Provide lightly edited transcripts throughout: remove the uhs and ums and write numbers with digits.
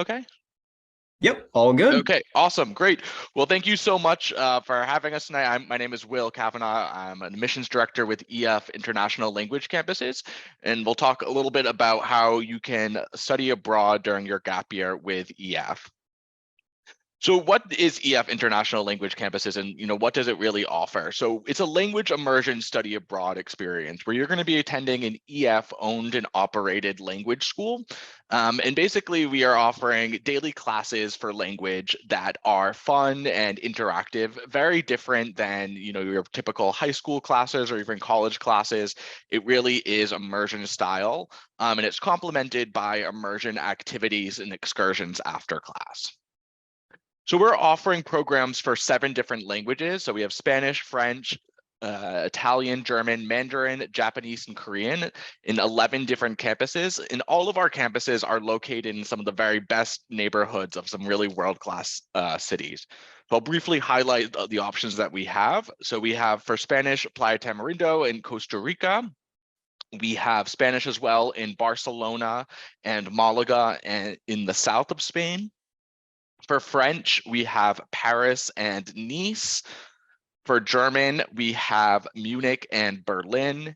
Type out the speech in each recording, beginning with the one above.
Okay. Yep, all good. Okay, awesome, great. Well, thank you so much for having us tonight. My name is Will Kavanaugh. I'm an admissions director with EF International Language Campuses, and we'll talk a little bit about how you can study abroad during your gap year with EF. So what is EF International Language Campuses, and what does it really offer? So it's a language immersion study abroad experience where you're going to be attending an EF owned and operated language school. And basically we are offering daily classes for language that are fun and interactive, very different than your typical high school classes or even college classes. It really is immersion style, and it's complemented by immersion activities and excursions after class. So we're offering programs for 7 different languages. So we have Spanish, French, Italian, German, Mandarin, Japanese, and Korean in 11 different campuses. And all of our campuses are located in some of the very best neighborhoods of some really world-class cities. So I'll briefly highlight the options that we have. So we have for Spanish, Playa Tamarindo in Costa Rica. We have Spanish as well in Barcelona and Malaga and in the south of Spain. For French, we have Paris and Nice. For German, we have Munich and Berlin.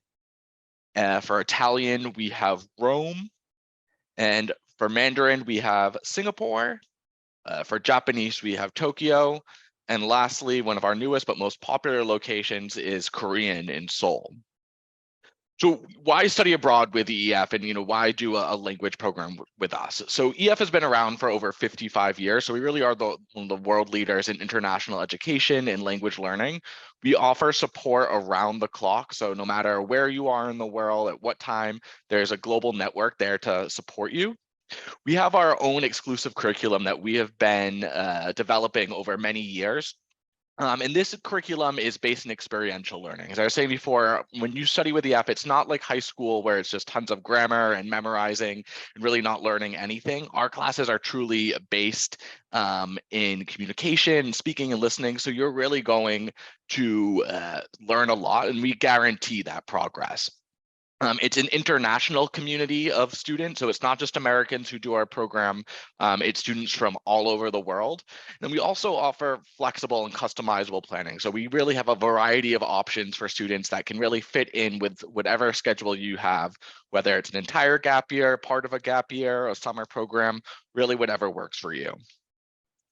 For Italian, we have Rome. And for Mandarin, we have Singapore. For Japanese, we have Tokyo. And lastly, one of our newest but most popular locations is Korean in Seoul. So why study abroad with EF, and why do a language program with us? So EF has been around for over 55 years. So we really are one of the world leaders in international education and language learning. We offer support around the clock. So no matter where you are in the world, at what time, there's a global network there to support you. We have our own exclusive curriculum that we have been developing over many years. And this curriculum is based in experiential learning. As I was saying before, when you study with the EF, it's not like high school where it's just tons of grammar and memorizing and really not learning anything. Our classes are truly based in communication, speaking, and listening. So you're really going to learn a lot, and we guarantee that progress. It's an international community of students, so it's not just Americans who do our program, it's students from all over the world. And we also offer flexible and customizable planning. So we really have a variety of options for students that can really fit in with whatever schedule you have, whether it's an entire gap year, part of a gap year, a summer program, really whatever works for you.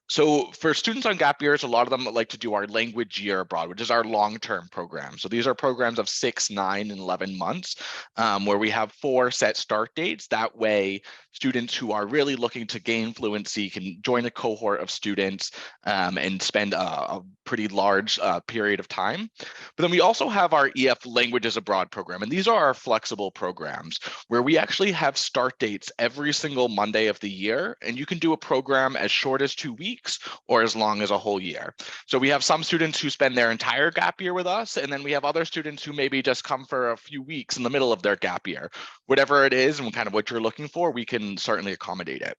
So for students on gap years, a lot of them like to do our language year abroad, which is our long-term program. So these are programs of 6, 9, and 11 months, where we have 4 set start dates. That way, students who are really looking to gain fluency can join a cohort of students and spend a pretty large period of time. But then we also have our EF Languages Abroad program, and these are our flexible programs where we actually have start dates every single Monday of the year, and you can do a program as short as 2 weeks or as long as a whole year. So we have some students who spend their entire gap year with us, and then we have other students who maybe just come for a few weeks in the middle of their gap year. Whatever it is and kind of what you're looking for, we can certainly accommodate it.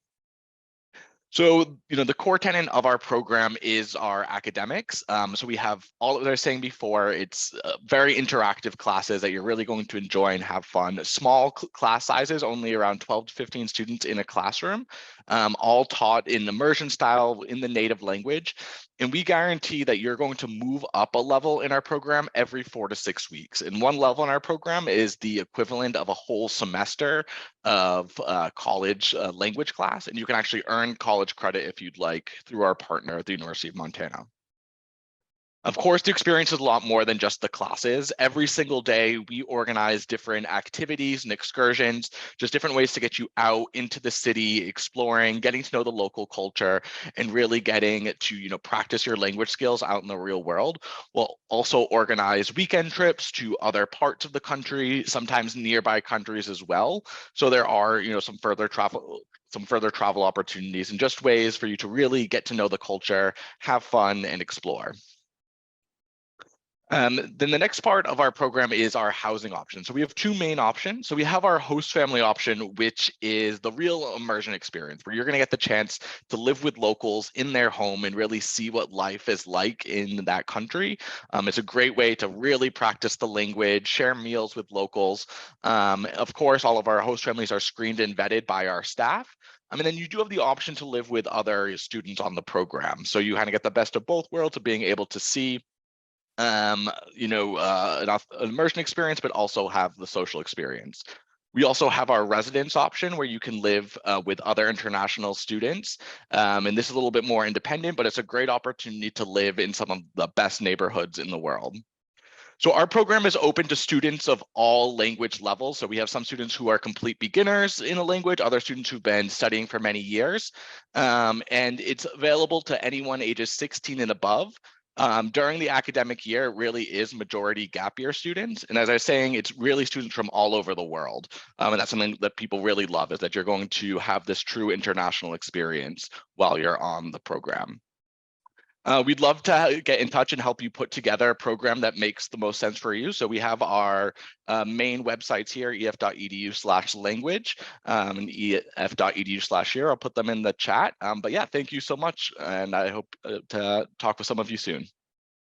So, the core tenet of our program is our academics. So we have all, as I was saying before, it's very interactive classes that you're really going to enjoy and have fun. Small class sizes, only around 12 to 15 students in a classroom, all taught in immersion style in the native language. And we guarantee that you're going to move up a level in our program every 4 to 6 weeks. And one level in our program is the equivalent of a whole semester of college language class, and you can actually earn college credit if you'd like through our partner at the University of Montana. Of course, the experience is a lot more than just the classes. Every single day, we organize different activities and excursions, just different ways to get you out into the city, exploring, getting to know the local culture, and really getting to practice your language skills out in the real world. We'll also organize weekend trips to other parts of the country, sometimes nearby countries as well. So there are some further travel opportunities and just ways for you to really get to know the culture, have fun, and explore. Then the next part of our program is our housing option. So we have two main options. So we have our host family option, which is the real immersion experience, where you're going to get the chance to live with locals in their home and really see what life is like in that country. It's a great way to really practice the language, share meals with locals. Of course, all of our host families are screened and vetted by our staff. And then you do have the option to live with other students on the program. So you kind of get the best of both worlds of being able to see an immersion experience, but also have the social experience. We also have our residence option where you can live with other international students. And this is a little bit more independent, but it's a great opportunity to live in some of the best neighborhoods in the world. So our program is open to students of all language levels. So we have some students who are complete beginners in a language, other students who've been studying for many years. And it's available to anyone ages 16 and above. During the academic year, it really is majority gap year students. And as I was saying, it's really students from all over the world. And that's something that people really love, is that you're going to have this true international experience while you're on the program. We'd love to get in touch and help you put together a program that makes the most sense for you. So we have our main websites here, ef.edu/language and ef.edu/year. I'll put them in the chat. But yeah, thank you so much. And I hope to talk with some of you soon.